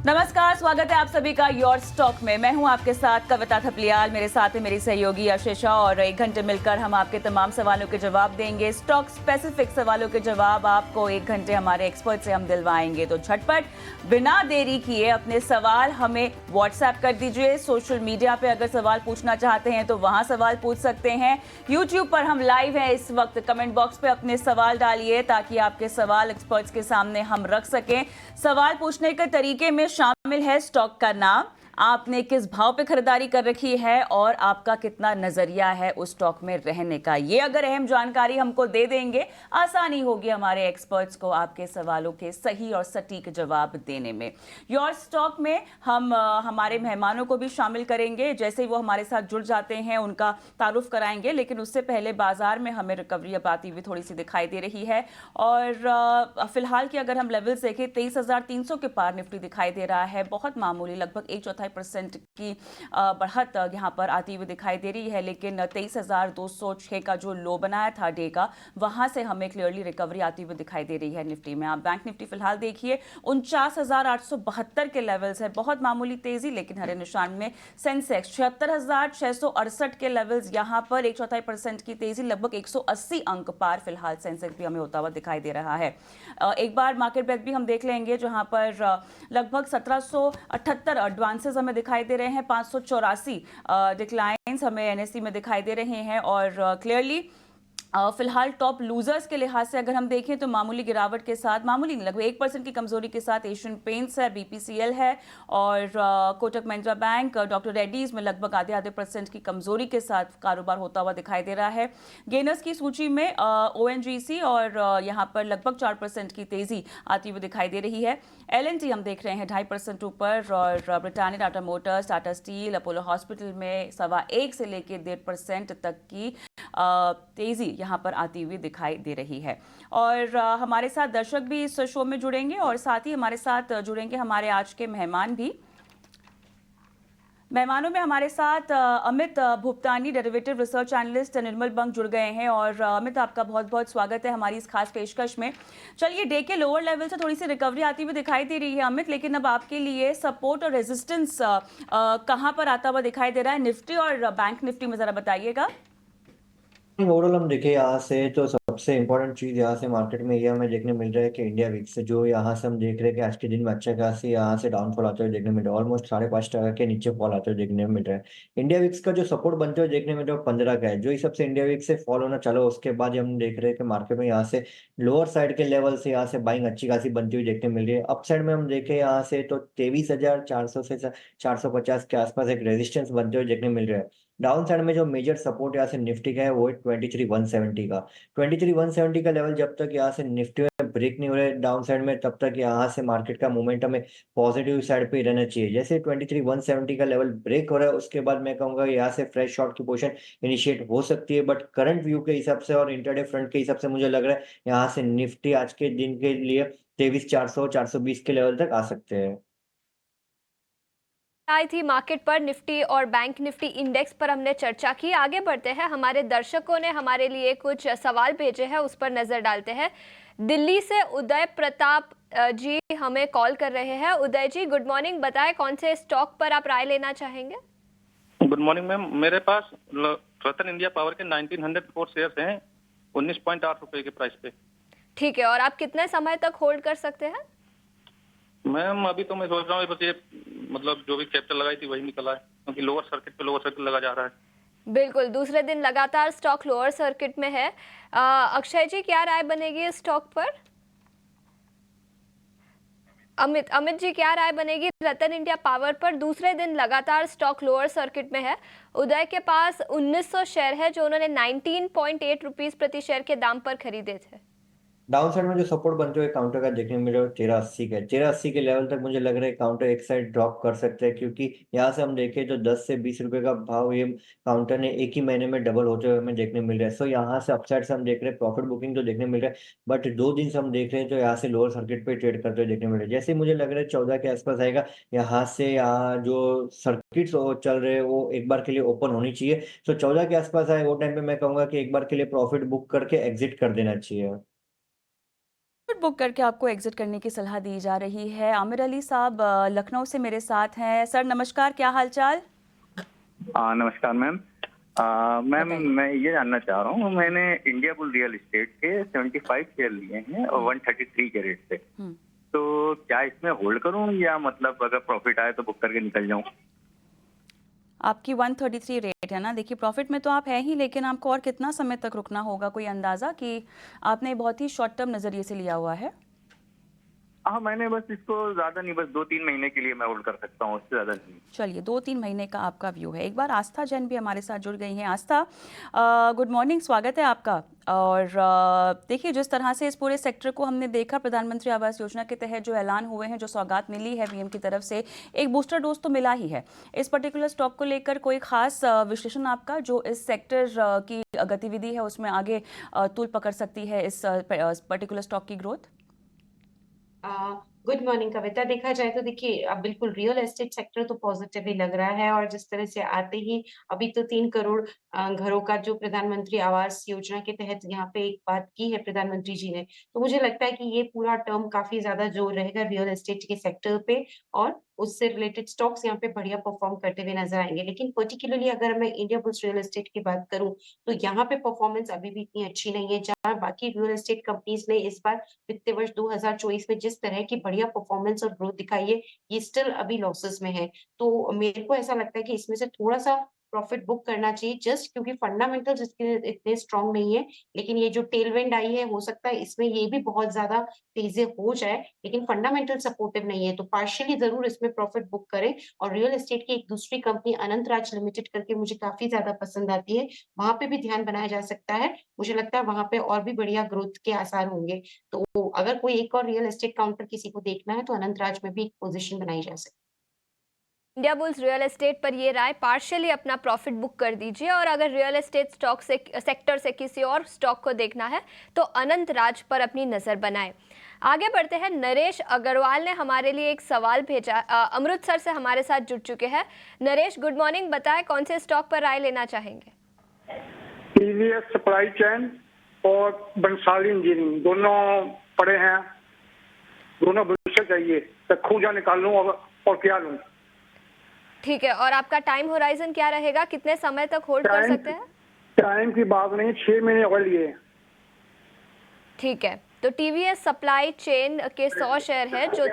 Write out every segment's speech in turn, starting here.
नमस्कार, स्वागत है आप सभी का योर स्टॉक में। मैं हूं आपके साथ कविता थपलियाल, मेरे साथ है मेरी सहयोगी आशीषा और 1 घंटे मिलकर हम आपके तमाम सवालों के जवाब देंगे। स्टॉक स्पेसिफिक सवालों के जवाब आपको 1 घंटे हमारे एक्सपर्ट से हम दिलवाएंगे। तो झटपट बिना देरी किए अपने सवाल हमें व्हाट्सएप कर दीजिए। सोशल मीडिया पे अगर सवाल पूछना चाहते हैं तो वहां सवाल पूछ सकते हैं। यूट्यूब पर हम लाइव हैं इस वक्त। कमेंट बॉक्स पे अपने सवाल डालिए ताकि आपके सवाल एक्सपर्ट्स के सामने हम रख सकें। सवाल पूछने के तरीके में शामिल है स्टॉक का नाम, आपने किस भाव पे खरीदारी कर रखी है और आपका कितना नजरिया है उस स्टॉक में रहने का। ये अगर अहम जानकारी हमको दे देंगे, आसानी होगी हमारे एक्सपर्ट्स को आपके सवालों के सही और सटीक जवाब देने में। योर स्टॉक में हम हमारे मेहमानों को भी शामिल करेंगे। जैसे ही वो हमारे साथ जुड़ जाते हैं उनका तारुफ कराएंगे, लेकिन उससे पहले बाजार में हमें रिकवरी अब आती हुई थोड़ी सी दिखाई दे रही है। और फिलहाल की अगर हम लेवल्स देखें, 23,300 के पार निफ्टी दिखाई दे रहा है। बहुत मामूली, लगभग 1/4% की बढ़त यहाँ पर आती हुई दिखाई दे रही है। लेकिन 23,206 का जो लो बनाया था डे का, वहां से हमें क्लियरली रिकवरी आती हुई दिखाई दे रही है निफ्टी में। आप बैंक निफ्टी फिलहाल देखिए 49,872 के लेवल्स है, बहुत मामूली तेजी, लेकिन हरे निशान में। सेंसेक्स 76,668 के लेवल्स, यहाँ पर 1/4% की तेजी, लगभग 180 अंक पार फिलहाल सेंसेक्स भी हमें होता हुआ दिखाई दे रहा है। एक बार मार्केट ब्रेथ भी हम देख लेंगे, जहां पर लगभग 1778 एडवांसेस हमें दिखाई दे रहे हैं, 584 डिक्लाइंस हमें एनएससी में दिखाई दे रहे हैं। और क्लियरली फिलहाल टॉप लूजर्स के लिहाज से अगर हम देखें तो मामूली गिरावट के साथ, मामूली नहीं, लगभग 1% की कमजोरी के साथ एशियन पेंट्स है, बीपीसीएल है और कोटक महिंद्रा बैंक, डॉक्टर रेड्डीज में लगभग आधे परसेंट की कमजोरी के साथ कारोबार होता हुआ दिखाई दे रहा है। गेनर्स की सूची में ओएनजीसी और यहाँ पर लगभग 4% की तेजी आती हुई दिखाई दे रही है। एलएनटी हम देख रहे हैं 2.5% ऊपर, और Britannia, Tata Motors, Tata steel, Apollo hospital में 1.25 से लेकर 1.5% तक की तेजी यहाँ पर आती हुई दिखाई दे रही है। और हमारे साथ दर्शक भी इस शो में जुड़ेंगे और साथ ही हमारे साथ जुड़ेंगे हमारे आज के मेहमान भी। मेहमानों में हमारे साथ अमित भुप्तानी, डेरिवेटिव रिसर्च एनालिस्ट, निर्मल बंग जुड़ गए हैं। और अमित, आपका बहुत बहुत स्वागत है हमारी इस खास पेशकश में। चलिए, डे के लोअर लेवल से थोड़ी सी रिकवरी आती हुई दिखाई दे रही है अमित, लेकिन अब आपके लिए सपोर्ट और रेजिस्टेंस कहाँ पर आता हुआ दिखाई दे रहा है निफ्टी और बैंक निफ्टी में, जरा बताइएगा। ओवरऑल हम देखें यहाँ से तो सबसे इम्पोर्टेंट चीज यहाँ से मार्केट में ये हमें देखने मिल रहा है कि इंडिया वीक से जो यहाँ से हम देख रहे हैं कि आज के दिन में अच्छा खासी यहाँ से डाउनफॉल आते हुए देखने मिल रहा है। ऑलमोस्ट 5.5% के नीचे फॉल आते हुए देखने मिल रहा है। इंडिया वीक्स का जो सपोर्ट बनते हुए देखने मिल रहा है 15 का है। जो हिसाब से इंडिया वीक से फॉल होना चालू, उसके बाद हम देख रहे हैं कि मार्केट में यहाँ से लोअर साइड के लेवल से यहाँ से बाइंग अच्छी खासी बनती हुई देखने मिल रही है। अप साइड में हम देखें यहाँ से तो 23,400 से 450 के आसपास एक रेजिस्टेंस बनते हुए देखने मिल रहा है। डाउन साइड में जो मेजर सपोर्ट यहाँ से निफ्टी का है वो है 23,170 का। 23,170 का लेवल जब तक यहाँ से निफ्टी में ब्रेक नहीं हो रहा है डाउन साइड में, तब तक यहाँ से मार्केट का मोमेंटम है पॉजिटिव साइड पे ही रहना चाहिए। जैसे 23,170 का लेवल ब्रेक हो रहा है, उसके बाद मैं कहूंगा यहाँ से फ्रेश शॉर्ट की पोजीशन इनिशिएट हो सकती है। बट करंट व्यू के हिसाब से और इंटरडे फ्रंट के हिसाब से मुझे लग रहा है यहाँ से निफ्टी आज के दिन के लिए 23,400 420 के लेवल तक आ सकते हैं। आई थी मार्केट पर निफ्टी और बैंक निफ्टी इंडेक्स पर हमने चर्चा की। आगे बढ़ते हैं, हमारे दर्शकों ने हमारे लिए कुछ सवाल भेजे हैं, उस पर नजर डालते हैं। दिल्ली से उदय प्रताप जी हमें कॉल कर रहे हैं। उदय जी, गुड मॉर्निंग, बताएं कौन से स्टॉक पर आप राय लेना चाहेंगे। गुड मॉर्निंग मैम, मेरे पास रतन इंडिया पावर के 1904 शेयर्स हैं 19.8 रुपए के प्राइस पे। ठीक है, और आप कितने समय तक होल्ड कर सकते हैं। मैम अभी तो मैं सोच रहा हूँ बस ये मतलब जो भी कैपिटल लगाई थी वही निकला है, क्योंकि लोअर सर्किट पे लोअर सर्किट लगा जा रहा है। बिल्कुल, दूसरे दिन लगातार स्टॉक लोअर सर्किट में है। अक्षय जी, क्या राय बनेगी इस स्टॉक पर। अमित जी, क्या राय बनेगी रतन इंडिया पावर पर। दूसरे दिन लगातार स्टॉक लोअर सर्किट में है। उदय के पास 1900 शेयर है जो उन्होंने 19.8 रुपीज प्रति शेयर के दाम पर खरीदे थे। डाउन साइड में जो सपोर्ट बनते हुए काउंटर का देखने में मिल रहा है 1380 का है। 1380 के लेवल तक मुझे लग रहा है काउंटर एक साइड ड्रॉप कर सकते हैं, क्योंकि यहाँ से हम देखें तो 10 से 20 रुपए का भाव ये काउंटर ने एक ही महीने में डबल होते हुए हमें देखने मिल रहा है। सो यहाँ से अपसाइड से हम देख रहे हैं प्रॉफिट बुकिंग तो देखने मिल रहा है, बट 2 दिन से हम देख रहे हैं तो यहाँ से लोअर सर्किट पे ट्रेड करते हुए देखने मिल रहा है। जैसे मुझे लग रहा है 14 के आसपास आएगा, यहाँ से यहाँ जो सर्किट चल रहे हैं वो एक बार के लिए ओपन होनी चाहिए। तो 14 के आसपास आए वो टाइम पे मैं कहूंगा कि एक बार के लिए प्रॉफिट बुक करके एग्जिट कर देना चाहिए। प्रॉफिट बुक करके आपको एग्जिट करने की सलाह दी जा रही है। आमिर अली साहब लखनऊ से मेरे साथ हैं। सर नमस्कार, क्या हालचाल? नमस्कार मैम। मैम बताइए। मैं ये जानना चाह रहा हूँ, मैंने इंडिया बुल रियल एस्टेट के 75 शेयर लिए हैं और 133 के रेट से, हम्म। तो क्या इसमें होल्ड करूँ या मतलब अगर प्रॉफिट आए तो बुक करके निकल जाऊँ? आपकी 133 रेट है ना? देखिए प्रॉफिट में तो आप है ही, लेकिन आपको और कितना समय तक रुकना होगा, कोई अंदाजा कि आपने बहुत ही शॉर्ट टर्म नजरिए से लिया हुआ है? हाँ, मैंने बस इसको ज्यादा नहीं, बस 2-3 महीने के लिए मैं होल्ड कर सकता हूँ, उससे ज्यादा नहीं। चलिए 2-3 महीने का आपका व्यू है। एक बार आस्था जैन भी हमारे साथ जुड़ गई हैं। आस्था, गुड मॉर्निंग, स्वागत है आपका। और देखिए जिस तरह से इस पूरे सेक्टर को हमने देखा, प्रधानमंत्री आवास योजना के तहत जो ऐलान हुए हैं, जो सौगात मिली है पीएम की तरफ से, एक बूस्टर डोज तो मिला ही है। इस पर्टिकुलर स्टॉक को लेकर कोई खास विश्लेषण आपका, जो इस सेक्टर की गतिविधि है उसमें आगे तूल पकड़ सकती है इस पर्टिकुलर स्टॉक की ग्रोथ? गुड मॉर्निंग कविता। देखा जाए तो देखिए अब बिल्कुल रियल एस्टेट सेक्टर तो पॉजिटिव ही लग रहा है, और जिस तरह से आते ही अभी तो 3 करोड़ घरों का जो प्रधानमंत्री आवास योजना के तहत यहाँ पे एक बात की है प्रधानमंत्री जी ने, तो मुझे लगता है कि ये पूरा टर्म काफी ज्यादा जोर रहेगा रियल एस्टेट के सेक्टर पे, और उससे रिलेटेड स्टॉक्स यहाँ पे बढ़िया परफॉर्म करते हुए नजर आएंगे। लेकिन पर्टिकुलरली अगर मैं इंडिया बुल्स रियल एस्टेट की बात करूं, तो यहाँ पे परफॉर्मेंस अभी भी इतनी अच्छी नहीं है। जहाँ बाकी रियल एस्टेट कंपनीज ने इस बार वित्तीय वर्ष 2024 में जिस तरह की बढ़िया परफॉर्मेंस और ग्रोथ दिखाई है, ये स्टिल अभी लॉसेस में है। तो मेरे को ऐसा लगता है कि इसमें से थोड़ा सा प्रॉफिट बुक करना चाहिए, जस्ट क्योंकि फंडामेंटल्स इसके इतने स्ट्रांग नहीं है। लेकिन ये जो टेलविंड आई है, हो सकता है इसमें ये भी बहुत ज्यादा तेजी हो जाए, लेकिन फंडामेंटल सपोर्टिव नहीं है, तो पार्शियली जरूर इसमें प्रॉफिट बुक करें। और रियल एस्टेट की एक दूसरी कंपनी अनंत राज लिमिटेड करके मुझे काफी ज्यादा पसंद आती है, वहां पे भी ध्यान बनाया जा सकता है। मुझे लगता है वहां पे और भी बढ़िया ग्रोथ के आसार होंगे। तो अगर कोई एक और रियल एस्टेट काउंटर किसी को देखना है, तो अनंत राज में भी एक पोजीशन बनाई जा सकती है। इंडिया बुल्स रियल एस्टेट पर ये राय, पार्शियली अपना प्रॉफिट बुक कर दीजिए, और अगर रियल एस्टेट स्टॉक से सेक्टर से किसी और स्टॉक को देखना है तो अनंत राज पर अपनी नज़र बनाएं। आगे बढ़ते हैं। नरेश अग्रवाल ने हमारे लिए एक सवाल भेजा, अमृतसर से हमारे साथ जुड़ चुके हैं। नरेश गुड मॉर्निंग, बताएं कौन से स्टॉक पर राय लेना चाहेंगे? टीवीएस सप्लाई चेन और बंसाली इंजीनियरिंग दोनों पड़े हैं, दोनों भविष्य चाहिए, तो खूजा निकाल लूं और क्या लूं? ठीक है, और आपका टाइम होराइजन क्या रहेगा, कितने समय तक होल्ड कर सकते हैं? टाइम की बात नहीं, 6 महीने और लिए। ठीक है, तो टीवीएस सप्लाई चेन के 100 शेयर है जो हाँ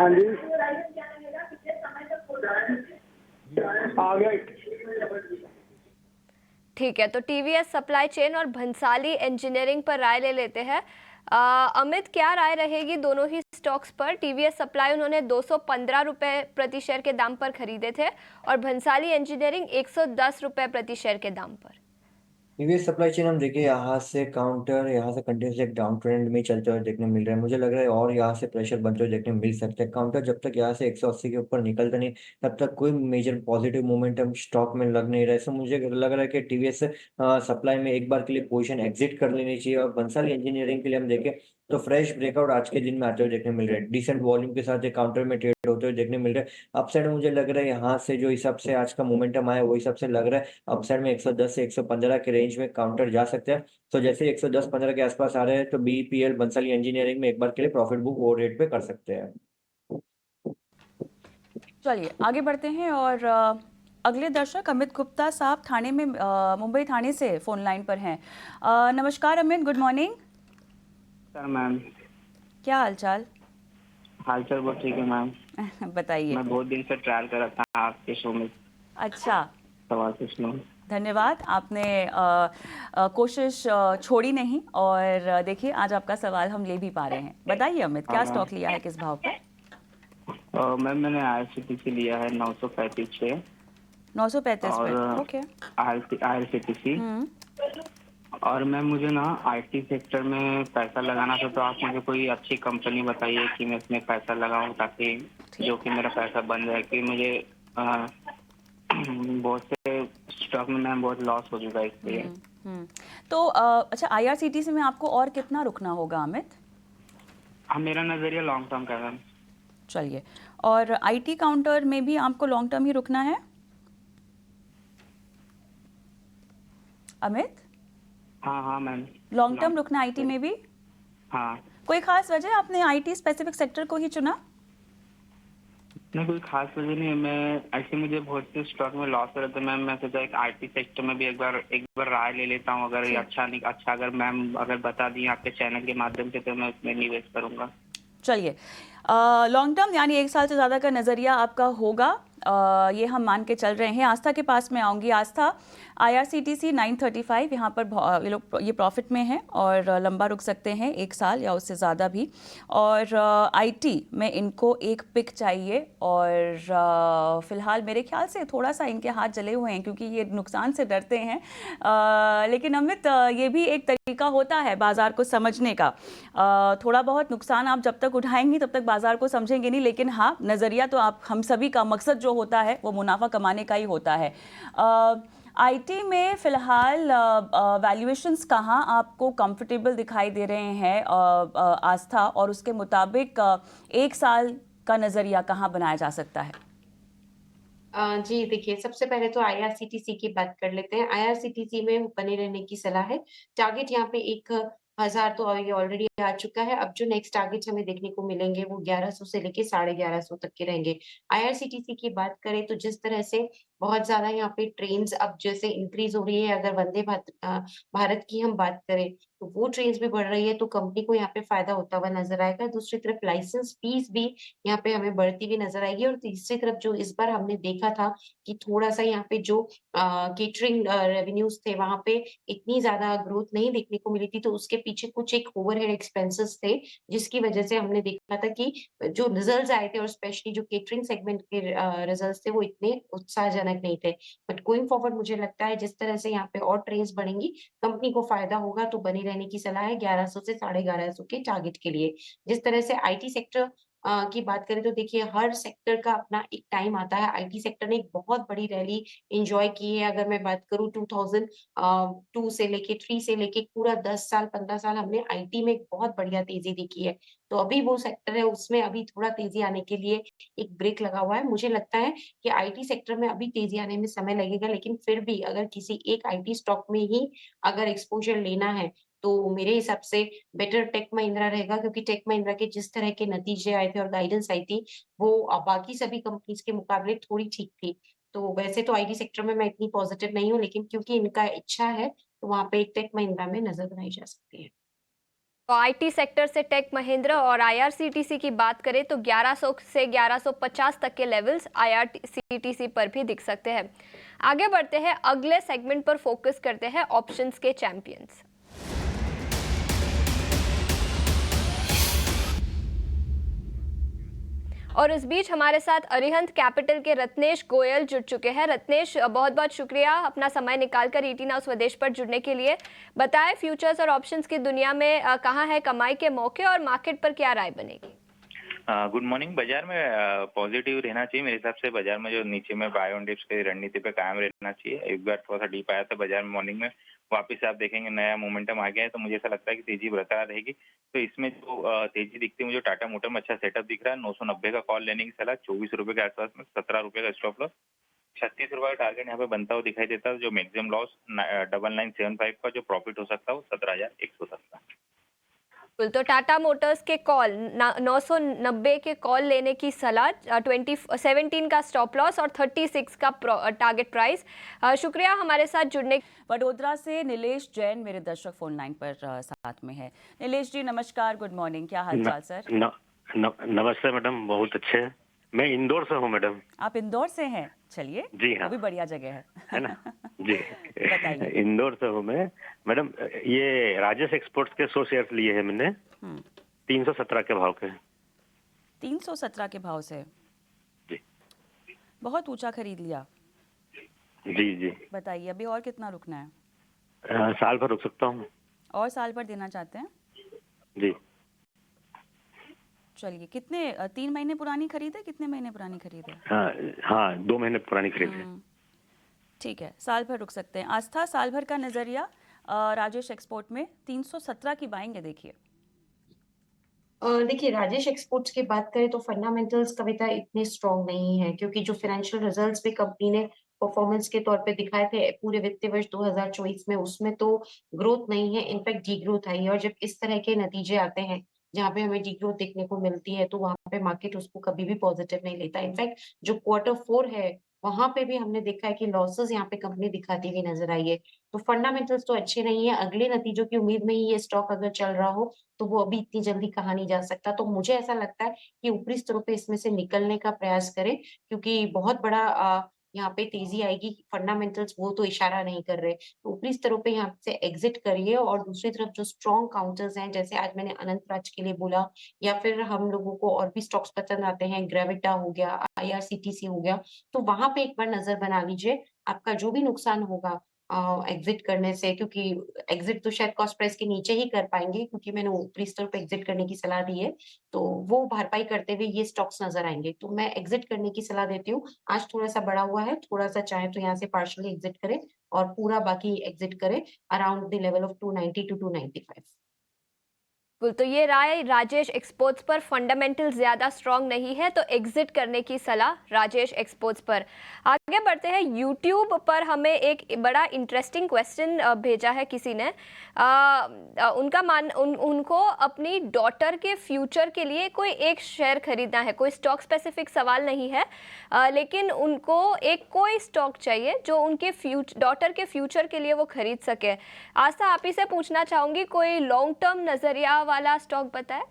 जी आ गया। ठीक है, तो टीवीएस सप्लाई चेन और भंसाली इंजीनियरिंग पर राय ले लेते हैं। अमित, क्या राय रहेगी दोनों ही स्टॉक्स पर? टीवीएस सप्लाई उन्होंने 215 रुपए प्रति शेयर के दाम पर खरीदे थे, और भंसाली इंजीनियरिंग 110 रुपए प्रति शेयर के दाम पर। टीवीएस सप्लाई चेन हम देखिए यहाँ से काउंटर, यहाँ से कंटिन्यूसली एक डाउन ट्रेंड में चलते हुए देखने मिल रहा है। मुझे लग रहा है और यहाँ से प्रेशर बनते हुए देखने मिल सकता है। काउंटर जब तक यहाँ से 180 के ऊपर निकलता नहीं, तब तक कोई मेजर पॉजिटिव मोमेंटम स्टॉक में लग नहीं रहा है। सो मुझे लग रहा है कि टीवीएस सप्लाई में एक बार के लिए पोजीशन एग्जिट कर लेनी चाहिए। और बंसल इंजीनियरिंग के लिए हम देखें तो फ्रेश ब्रेकआउट आज के दिन में आते हुए देखने मिल रहे हैं, डिसेंट वॉल्यूम के साथ एक काउंटर में ट्रेड होते हुए देखने मिल रहे हैं। अपसाइड में मुझे लग रहा है यहाँ से जो हिसाब से आज का मोमेंटम आया, वो हिसाब से लग रहा है अपसाइड में 110 से 115 के रेंज में काउंटर जा सकते हैं। तो जैसे 110-15 के आसपास आ रहे हैं, तो बीपीएल बंसल इंजीनियरिंग में एक बार के लिए प्रॉफिट बुक वो रेट पे कर सकते हैं। चलिए आगे बढ़ते हैं और अगले दर्शक अमित गुप्ता साहब थाने में, मुंबई थाने से फोन लाइन पर हैं। नमस्कार Amit, good morning. Sir ma'am, क्या हालचाल? हालचाल बहुत ठीक है मैम। बताइए। मैं बहुत दिन से ट्रायल कर रहा था आपके शो में। अच्छा, सवाल पूछ लूँ? धन्यवाद, आपने कोशिश छोड़ी नहीं, और देखिए आज आपका सवाल हम ले भी पा रहे हैं। बताइए अमित, क्या स्टॉक लिया है, किस भाव पर? मैम मैंने IRCTC लिया है 935 पे। 935 पे, और ओके। IRCTC। और मैम मुझे ना IT सेक्टर में पैसा लगाना था, तो आप मुझे कोई अच्छी कंपनी बताइए कि मैं इसमें पैसा लगाऊं, ताकि जो कि मेरा पैसा बन जाए। कि मुझे बहुत से स्टॉक में मैम बहुत लॉस हो चुका है इसलिए। तो अच्छा, IRCTC में आपको और कितना रुकना होगा अमित? हाँ, मेरा नजरिया लॉन्ग टर्म का है मैम। चलिए, और IT काउंटर में भी आपको लॉन्ग टर्म ही रुकना है अमित? हाँ हाँ मैम। लॉन्ग टर्म रुकना आईटी में भी? हाँ, कोई खास वजह, आपने आईटी स्पेसिफिक सेक्टर को ही चुना? नहीं कोई खास वजह नहीं है। मैं ऐसे मुझे बहुत से स्टॉक में लॉस हो रहा था मैम, मैं सोचा एक आईटी सेक्टर में भी एक बार राय ले लेता हूँ। अगर ये अच्छा नहीं अच्छा अगर मैम अगर बता दी आपके चैनल के माध्यम से तो मैं उसमें निवेश करूँगा। चलिए, लॉन्ग टर्म यानी 1 साल से ज़्यादा का नज़रिया आपका होगा, ये हम मान के चल रहे हैं। आस्था के पास में आऊँगी। आस्था, IRCTC 935, यहाँ पर ये लोग ये प्रॉफिट में हैं और लंबा रुक सकते हैं 1 साल या उससे ज़्यादा भी। और आईटी में इनको एक पिक चाहिए और फ़िलहाल मेरे ख्याल से थोड़ा सा इनके हाथ जले हुए हैं क्योंकि ये नुकसान से डरते हैं। लेकिन अमित, ये भी एक तरीका होता है बाज़ार को समझने का। थोड़ा बहुत नुकसान आप जब तक उठाएंगी तब तक बाज़ार को समझेंगे नहीं, लेकिन हाँ, नज़रिया तो आप हम सभी का मकसद जो होता है वो मुनाफा कमाने का ही होता है। आईटी में फ़िलहाल वैल्यूएशंस कहाँ आपको कंफर्टेबल दिखाई दे रहे हैं आस्था, और उसके मुताबिक 1 साल का नज़रिया कहाँ बनाया जा सकता है? जी देखिए, सबसे पहले तो आईआरसीटीसी की बात कर लेते हैं। आईआरसीटीसी में बने रहने की सलाह है। टारगेट यहाँ पे 1000 तो ये ऑलरेडी आ चुका है। अब जो नेक्स्ट टारगेट्स हमें देखने को मिलेंगे वो 1100 से लेके 1150 तक के रहेंगे। आईआरसीटीसी की बात करें तो जिस तरह से बहुत ज़्यादा यहाँ पे ट्रेन्स अब जैसे इंक्रीज़ हो रही है, अगर भारत की हम बात करें तो वो ट्रेन्स भी बढ़ रही है, तो कंपनी को यहाँ पे फ़ायदा होता हुआ नज़र आएगा। दूसरी तरफ लाइसेंस फीस भी यहाँ पे हमें बढ़ती हुई नज़र आएगी और तीसरी तरफ जो इस बार हमने देखा था कि थोड़ा-सा यहाँ पे जो केटरिंग रेवेन्यूज़ थे, वहाँ पे इतनी ज़्यादा ग्रोथ नहीं देखने को मिली थी, तो उसके पीछे कुछ एक ओवरहेड एक्सपेंसेस थे, जिसकी वजह से हमने देखा था कि जो रिजल्ट्स आए थे और स्पेशली जो केटरिंग सेगमेंट के रिजल्ट्स थे, वो इतने उत्साहजनक नहीं थे। बट गोइंग फॉरवर्ड मुझे लगता है जिस तरह से यहाँ पे और ट्रेन्स बढ़ेंगी, कंपनी को फ़ायदा होगा, तो बने रहने की सलाह है 1100 से 1150 के टारगेट के लिए। जिस तरह से आईटी सेक्टर की बात करें तो देखिए हर सेक्टर का अपना एक टाइम आता है। आईटी सेक्टर ने एक बहुत बड़ी रैली एन्जॉय की है। अगर मैं बात करूँ 2 से लेके 3 से लेके पूरा 10 साल, 15 साल हमने आईटी में एक बहुत बढ़िया तेज़ी देखी है। तो अभी वो सेक्टर है उसमें अभी थोड़ा तेज़ी आने के लिए एक ब्रेक लगा हुआ है। मुझे लगता है कि आईटी सेक्टर में अभी तेज़ी आने में समय लगेगा, लेकिन फिर भी अगर किसी एक आईटी स्टॉक में ही अगर एक्सपोज़र लेना है, तो मेरे हिसाब से बेटर टेक महिंद्रा रहेगा, क्योंकि टेक महिंद्रा के जिस तरह के नतीजे आए थे और गाइडेंस आई थी, वो बाकी सभी कंपनीज़ के मुकाबले थोड़ी ठीक थी। तो वैसे तो आईटी सेक्टर में मैं इतनी पॉज़िटिव नहीं हूँ, लेकिन क्योंकि इनका इच्छा है, तो वहाँ पे एक टेक महिंद्रा में नज़र बनाई जा सकती है। तो आईटी सेक्टर से टेक महिंद्रा और आईआरसीटीसी की बात करें तो 1100 से 1150 तक के लेवल्स आईआरसीटीसी पर भी दिख सकते हैं। आगे बढ़ते हैं, अगले सेगमेंट पर फोकस करते हैं, ऑप्शंस के चैंपियंस। और इस बीच हमारे साथ अरिहंत कैपिटल के रत्नेश गोयल जुड़ चुके हैं। रत्नेश, बहुत बहुत शुक्रिया अपना समय निकालकर ईटी नाउ स्वदेश पर जुड़ने के लिए। बताएं, फ्यूचर्स और ऑप्शंस की दुनिया में कहाँ है कमाई के मौके और मार्केट पर क्या राय बनेगी? Good morning. बाजार में पॉजिटिव रहना चाहिए मेरे हिसाब से। बाजार में जो नीचे में बाय ऑन डिप्स की रणनीति पे कायम रहना चाहिए। एक बार थोड़ा सा डीप आया था बाजार में मॉर्निंग में, वापस आप देखेंगे नया मोमेंटम आ गया है, तो मुझे ऐसा लगता है कि तेजी बरकरार रहेगी। तो इसमें जो तेजी दिखती है मुझे टाटा मोटर में अच्छा सेटअप दिख रहा है। 990 का कॉल लेने की सलाह, 24 रुपए के आसपास में, 17 रुपए का स्टॉप लॉस, 36 रुपए का टारगेट यहाँ पे बनता हुआ दिखाई देता है। जो मैक्सिमम लॉस 9975 का जो प्रॉफिट हो सकता है वो 17,170। तो टाटा मोटर्स के कॉल 990 के कॉल लेने की सलाह, 17 का स्टॉप लॉस और 36 का टारगेट प्राइस। शुक्रिया हमारे साथ जुड़ने। वडोदरा से नीलेश जैन मेरे दर्शक फोन लाइन पर साथ में है। नीलेश जी नमस्कार, गुड मॉर्निंग, क्या हाल चाल सर? नमस्ते मैडम, बहुत अच्छे। मैं इंदौर से हूँ मैडम। आप इंदौर से हैं? चलिए, जी हाँ, वो भी बढ़िया जगह है ना जी। बताइए। इंदौर से हूँ मैं मैडम। ये राजेश एक्सपोर्ट्स के 100 शेयर लिए हैं मैंने 317 के भाव के। 317 के भाव से जी, बहुत ऊंचा खरीद लिया। जी जी। बताइए अभी और कितना रुकना है? साल भर रुक सकता हूँ। और साल भर देना चाहते हैं? जी। चलिए, कितने 3 महीने पुरानी खरीद है, कितने महीने पुरानी खरीद है? हाँ 2 महीने पुरानी खरीद है। ठीक है, साल भर रुक सकते हैं। आस्था, साल भर का नजरिया राजेश एक्सपोर्ट में 317 की बाएंगे देखिए। देखिए राजेश एक्सपोर्ट्स की बात करें तो फंडामेंटल्स कविता इतने स्ट्रांग नहीं है, क्योंकि जो फाइनेंशियल रिजल्ट्स भी कंपनी ने परफॉर्मेंस के तौर पे दिखाए थे पूरे वित्तीय वर्ष 2024 में, उसमें तो ग्रोथ नहीं है, इनफैक्ट डीग्रोथ आई है। और जब इस तरह के नतीजे आते हैं जहाँ पे हमें डीग्रोथ देखने को मिलती है, तो वहाँ पे मार्केट उसको कभी भी पॉजिटिव नहीं लेता। इनफैक्ट जो Q4 है, वहाँ पे भी हमने देखा है कि लॉसेस यहाँ पे कंपनी दिखाती हुई नजर आई है। तो फंडामेंटल्स तो अच्छे नहीं है। अगले नतीजों की उम्मीद में ही ये स्टॉक अगर चल रहा हो, तो वो अभी इतनी जल्दी कहा नहीं जा सकता। तो मुझे ऐसा लगता है कि ऊपरी स्तरों पे इसमें से निकलने का प्रयास करें, क्योंकि बहुत बड़ा यहाँ पे तेजी आएगी। फंडामेंटल्स वो तो इशारा नहीं कर रहे। तो ऊपरी स्तरों पे यहाँ से एग्जिट करिए, और दूसरी तरफ जो स्ट्रॉन्ग काउंटर्स हैं, जैसे आज मैंने अनंत राज के लिए बोला, या फिर हम लोगों को और भी स्टॉक्स पसंद आते हैं, ग्रेविटा हो गया, IRCTC हो गया, तो वहां पे एक बार नजर बना लीजिए। आपका जो भी नुकसान होगा एग्जिट करने से, क्योंकि एग्जिट तो शायद कॉस्ट प्राइस के नीचे ही कर पाएंगे, क्योंकि मैंने ऊपरी स्तर पे एग्जिट करने की सलाह दी है, तो वो भरपाई करते हुए ये स्टॉक्स नजर आएंगे। तो मैं एग्जिट करने की सलाह देती हूँ। आज थोड़ा सा बढ़ा हुआ है, थोड़ा सा चाहे तो यहाँ से पार्शियली एग्जिट करें और पूरा बाकी एग्जिट करें around the level of 290 to 295। बिल्कुल, तो ये राय राजेश एक्सपोर्ट्स पर फंडामेंटल ज़्यादा स्ट्रांग नहीं है, तो एग्जिट करने की सलाह राजेश एक्सपोर्ट्स पर। आगे बढ़ते हैं। यूट्यूब पर हमें एक बड़ा इंटरेस्टिंग क्वेश्चन भेजा है किसी ने। उनको अपनी डॉटर के फ्यूचर के लिए कोई एक शेयर खरीदना है। कोई स्टॉक स्पेसिफिक सवाल नहीं है, लेकिन उनको एक कोई स्टॉक चाहिए जो उनके डॉटर के फ्यूचर के लिए वो खरीद सके। आस्था, आप ही से पूछना चाहूंगी, कोई लॉन्ग टर्म नजरिया वाला स्टॉक बताए।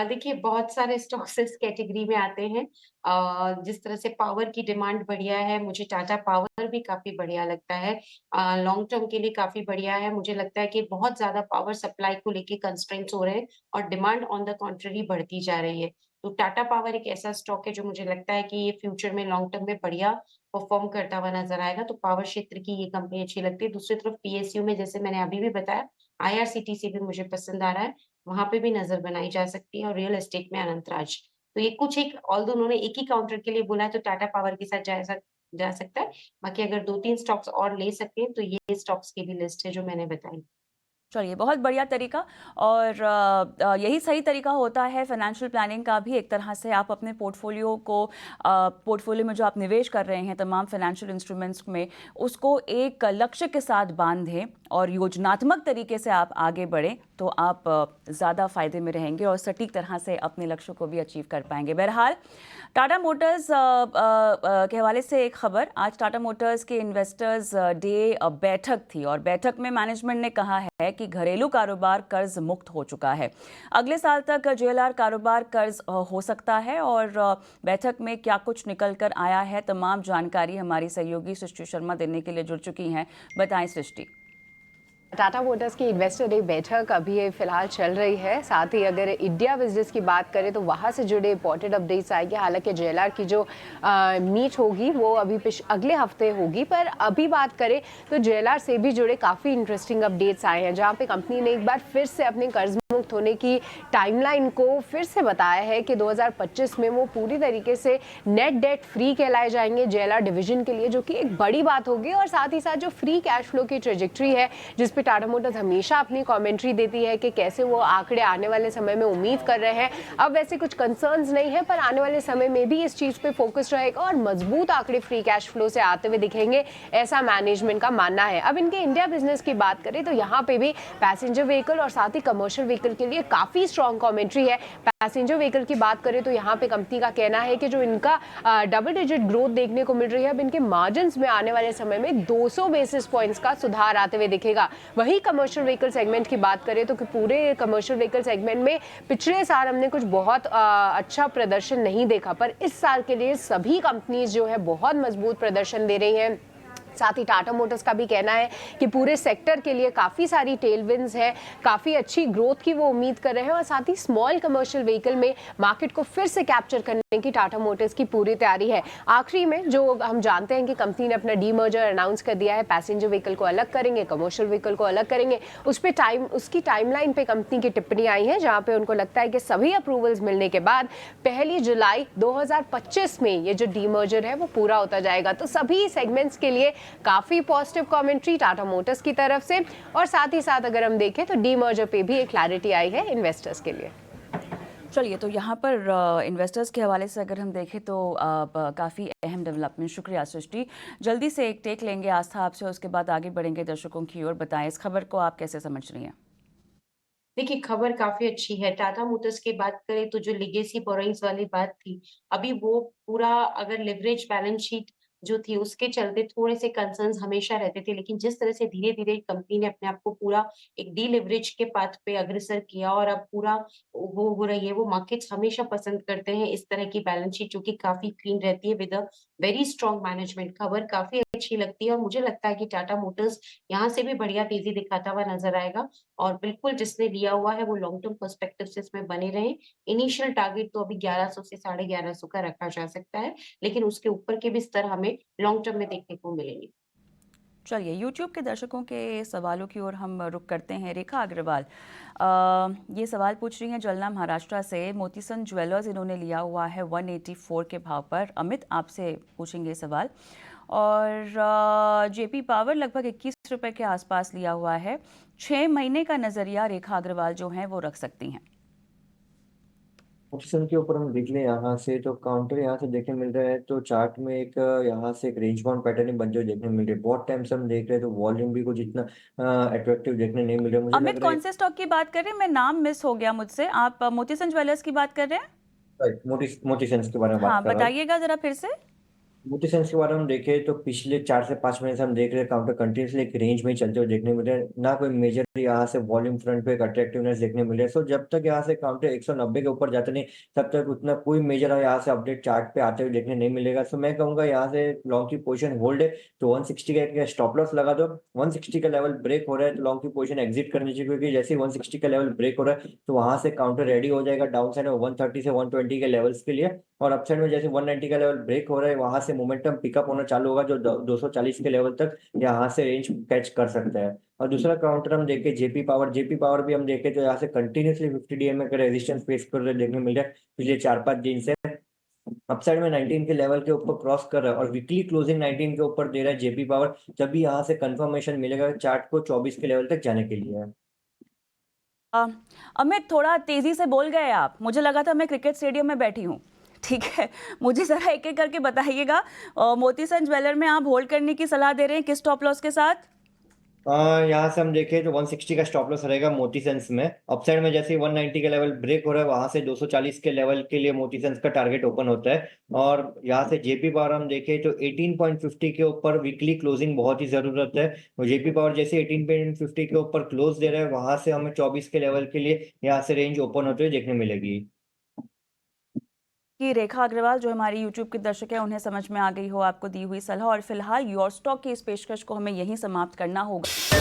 देखिए, बहुत सारे स्टॉक्स इस कैटेगरी में आते हैं। जिस तरह से पावर की डिमांड बढ़िया है, मुझे टाटा पावर भी काफी बढ़िया लगता है। लॉन्ग टर्म के लिए काफी बढ़िया है। मुझे लगता है कि बहुत ज्यादा पावर सप्लाई को लेके कंस्ट्रेंट्स हो रहे हैं और डिमांड ऑन द कॉन्ट्ररी बढ़ती जा रही है। तो टाटा पावर एक ऐसा स्टॉक है जो मुझे लगता है कि ये फ्यूचर में लॉन्ग टर्म में बढ़िया परफॉर्म करता हुआ नजर आएगा। तो पावर क्षेत्र की ये कंपनी अच्छी लगती है। दूसरी तरफ PSU में, जैसे मैंने अभी भी बताया, IRCTC भी मुझे पसंद आ रहा है, वहां पे भी नजर बनाई जा सकती है। और रियल एस्टेट में अनंत राज। तो ये कुछ एक, ऑल्दो उन्होंने एक ही काउंटर के लिए बोला है, तो टाटा पावर के साथ जा सकता है। बाकी अगर 2-3 स्टॉक्स और ले सके तो ये स्टॉक्स की भी लिस्ट है जो मैंने बताई। चलिए, बहुत बढ़िया तरीका। और यही सही तरीका होता है फाइनेंशियल प्लानिंग का भी। एक तरह से आप अपने पोर्टफोलियो को, पोर्टफोलियो में जो आप निवेश कर रहे हैं तमाम फाइनेंशियल इंस्ट्रूमेंट्स में, उसको एक लक्ष्य के साथ बांधें और योजनात्मक तरीके से आप आगे बढ़ें, तो आप ज़्यादा फायदे में रहेंगे और सटीक तरह से अपने लक्ष्य को भी अचीव कर पाएंगे। बहरहाल, टाटा मोटर्स के हवाले से एक खबर। आज टाटा मोटर्स के इन्वेस्टर्स डे बैठक थी और बैठक में मैनेजमेंट ने कहा है कि घरेलू कारोबार कर्ज मुक्त हो चुका है। अगले साल तक JLR कारोबार कर्ज हो सकता है। और बैठक में क्या कुछ निकल कर आया है, तमाम जानकारी हमारी सहयोगी सृष्टि शर्मा देने के लिए जुड़ चुकी हैं। बताएं सृष्टि। टाटा मोटर्स की इन्वेस्टर डे बैठक अभी फिलहाल चल रही है। साथ ही अगर इंडिया बिजनेस की बात करें तो वहाँ से जुड़े इंपॉर्टेंट अपडेट्स आएंगे। हालांकि JLR की जो मीट होगी वो अभी अगले हफ्ते होगी, पर अभी बात करें तो JLR से भी जुड़े काफ़ी इंटरेस्टिंग अपडेट्स आए हैं, जहाँ पे कंपनी ने एक बार फिर से अपने कर्ज मुक्त होने की टाइमलाइन को फिर से बताया है कि 2025 में वो पूरी तरीके से नेट डेट फ्री कहलाए जाएंगे JLR डिवीजन के लिए, जो कि एक बड़ी बात होगी। और साथ ही साथ जो फ्री कैश फ्लो की ट्रेजेक्ट्री है, जिस पे टाटा मोटर्स हमेशा अपनी कमेंट्री देती है कि कैसे वो आंकड़े आने वाले समय में उम्मीद कर रहे हैं। अब वैसे कुछ कंसर्न्स नहीं है, पर आने वाले समय में भी इस चीज पे फोकस रहेगा और मजबूत आंकड़े फ्री कैश फ्लो से आते हुए दिखेंगे, ऐसा मैनेजमेंट का मानना है। अब इनके इंडिया बिजनेस की बात करें तो यहाँ पे भी पैसेंजर व्हीकल और साथ ही कमर्शियल व्हीकल के लिए काफी स्ट्रॉन्ग कमेंट्री है। पैसेंजर व्हीकल की बात करें तो यहाँ पे कंपनी का कहना है कि जो इनका डबल डिजिट ग्रोथ देखने को मिल रही है, अब इनके मार्जिन में आने वाले समय में 200 बेसिस पॉइंट्स का सुधार आते हुए दिखेगा। वही कमर्शियल व्हीकल सेगमेंट की बात करें तो पूरे कमर्शियल व्हीकल सेगमेंट में पिछले साल हमने कुछ बहुत अच्छा प्रदर्शन नहीं देखा, पर इस साल के लिए सभी कंपनीज जो है बहुत मजबूत प्रदर्शन दे रही हैं। साथ ही टाटा मोटर्स का भी कहना है कि पूरे सेक्टर के लिए काफ़ी सारी टेलविंड्स है, काफ़ी अच्छी ग्रोथ की वो उम्मीद कर रहे हैं। और साथ ही स्मॉल कमर्शियल व्हीकल में मार्केट को फिर से कैप्चर करने की टाटा मोटर्स की पूरी तैयारी है। आखिरी में जो हम जानते हैं कि कंपनी ने अपना डीमर्जर अनाउंस कर दिया है, पैसेंजर व्हीकल को अलग करेंगे, कमर्शियल व्हीकल को अलग करेंगे। उसकी टाइमलाइन पे कंपनी की टिप्पणी आई है, जहाँ पे उनको लगता है कि सभी अप्रूवल्स मिलने के बाद 1 जुलाई 2025 में ये जो डीमर्जर है वो पूरा होता जाएगा। तो सभी सेगमेंट्स के लिए काफी पॉजिटिव कमेंट्री टाटा मोटर्स की तरफ से। और साथ ही साथ अगर हम देखें तो डीमर्जर पे भी एक क्लैरिटी आई है इन्वेस्टर्स के लिए। चलिए, तो यहाँ पर इन्वेस्टर्स के हवाले से अगर हम देखें तो काफ़ी अहम डेवलपमेंट। शुक्रिया सृष्टि। जल्दी से एक टेक लेंगे आस्था आपसे, उसके बाद आगे बढ़ेंगे दर्शकों की ओर। बताएं इस खबर को आप कैसे समझ रही हैं? देखिए, खबर काफ़ी अच्छी है। टाटा मोटर्स की बात करें तो जो लीगेसी बोरोइंग्स वाली बात थी, अभी वो पूरा अगर लिवरेज बैलेंस शीट जो थी उसके चलते थोड़े से कंसर्न्स हमेशा रहते थे। लेकिन जिस तरह से धीरे-धीरे कंपनी ने अपने आप को पूरा एक डीलिवरेज के पाथ पे अग्रसर किया और अब पूरा वो हो रही है, वो मार्केट्स हमेशा पसंद करते हैं इस तरह की बैलेंस शीट जो कि काफ़ी क्लीन रहती है with a very strong management. खबर काफ़ी अच्छी लगती है और मुझे लगता है कि टाटा मोटर्स यहाँ से भी बढ़िया तेज़ी दिखाता हुआ नज़र आएगा। और बिल्कुल जिसने लिया हुआ है वो लॉन्ग टर्म पर्सपेक्टिव से इसमें बने रहें। इनिशियल टारगेट तो अभी 1100 से 1150 का रखा जा सकता है, लेकिन उसके ऊपर के भी स्तर हमें लॉन्ग टर्म में देखने को मिलेंगे। चलिए, यूट्यूब के दर्शकों के सवालों की ओर हम रुख करते हैं। रेखा अग्रवाल ये सवाल पूछ रही हैं जलना महाराष्ट्र से। मोतीसन ज्वेलर्स इन्होंने लिया हुआ है 184 के भाव पर। अमित आपसे पूछेंगे सवाल। और जेपी पावर लगभग 21 रुपए के आसपास लिया हुआ है। 6 महीने का नजरिया रेखा अग्रवाल जो हैं वो रख सकती हैं। ऑप्शन के ऊपर हम देख लें यहाँ से तो काउंटर यहाँ से देखने मिल रहा है, तो चार्ट में एक यहाँ से एक रेंज बाउंड पैटर्न बन जो देखने मिल रही है। बहुत टाइम से हम देख रहे हैं तो वॉल्यूम भी कुछ इतना अट्रैक्टिव देखने नहीं मिल रहा है। मुझे अमित लग रहा कौन से स्टॉक की बात कर रहे हैं? मैं नाम मिस हो गया मुझसे। आप मोतीसन ज्वेलर्स की बात कर रहे हैं? है मोटी सेंस के बारे में बात हाँ, कर रहा हूँ। बताइएगा जरा फिर से। मोटी सेंस के बारे में हम देखें तो पिछले 4 से 5 महीने से हम देख रहे हैं काउंटर कंटिन्यूसली एक रेंज में ही चलते हुए देखने मिल रहे हैं। ना कोई मेजर यहाँ से वॉल्यूम फ्रंट पे एक अट्रैक्टिवनेस देखने मिल रहा है। सो जब तक यहाँ से काउंटर 190 के ऊपर जाते नहीं तब तक उतना कोई मेजर यहाँ से अपडेट चार्ट पे आते हुए देखने नहीं मिलेगा। सो मैं कहूंगा यहाँ से लॉन्ग की पोजीशन होल्ड है तो 160 का स्टॉप लॉस लगा दो। 160 का लेवल ब्रेक हो रहा है तो लॉन्ग की पोजीशन एग्जिट करनी चाहिए, क्योंकि जैसे ही 160 का लेवल ब्रेक हो रहा है तो वहां से काउंटर रेडी हो जाएगा डाउन साइड में 130 से 120 के लेवल्स के लिए। और अपसाइड में जैसे 190 का लेवल ब्रेक हो रहा है वहां से मोमेंटम पिकअप होना चालू होगा जो 240 के लेवल तक यहाँ से रेंज कैच कर सकता है। और दूसरा काउंटर हम देखें जेपी पावर भी हम देखें तो यहाँ से कंटिन्यूसली 50 डीएमए का रेजिस्टेंस फेस कर रहे देखने मिल रहा है पिछले 4-5 दिन से। अपसाइड में 19 के लेवल के ऊपर क्रॉस कर रहा है और वीकली क्लोजिंग 19 के ऊपर दे रहा है जेपी पावर। जब भी यहाँ से कंफर्मेशन मिलेगा चार्ट को 24 के लेवल तक जाने के लिए है। अमित, थोड़ा तेजी से बोल गए आप। मुझे लगा था मैं क्रिकेट स्टेडियम में बैठी हूँ। ठीक है, मुझे जरा एक एक करके बताइएगा। मोतीसन ज्वेलर में आप होल्ड करने की सलाह दे रहे हैं किस स्टॉप लॉस के साथ? यहाँ से हम देखें तो 160 का स्टॉप लॉस रहेगा मोती सेंस में। अपसाइड में जैसे 190 का लेवल ब्रेक हो रहा है वहां से 240 के लेवल के लिए मोती सेंस का टारगेट ओपन होता है। और यहाँ से जेपी पावर हम देखें तो 18.50 के ऊपर वीकली क्लोजिंग बहुत ही जरूरत है। जेपी पावर जैसे 18.50 के ऊपर क्लोज दे रहा है वहां से हमें 24 के लेवल के लिए यहाँ से रेंज ओपन होते हुए देखने मिलेगी। कि रेखा अग्रवाल जो हमारी यूट्यूब के दर्शक हैं उन्हें समझ में आ गई हो आपको दी हुई सलाह। और फिलहाल योर स्टॉक की इस पेशकश को हमें यहीं समाप्त करना होगा।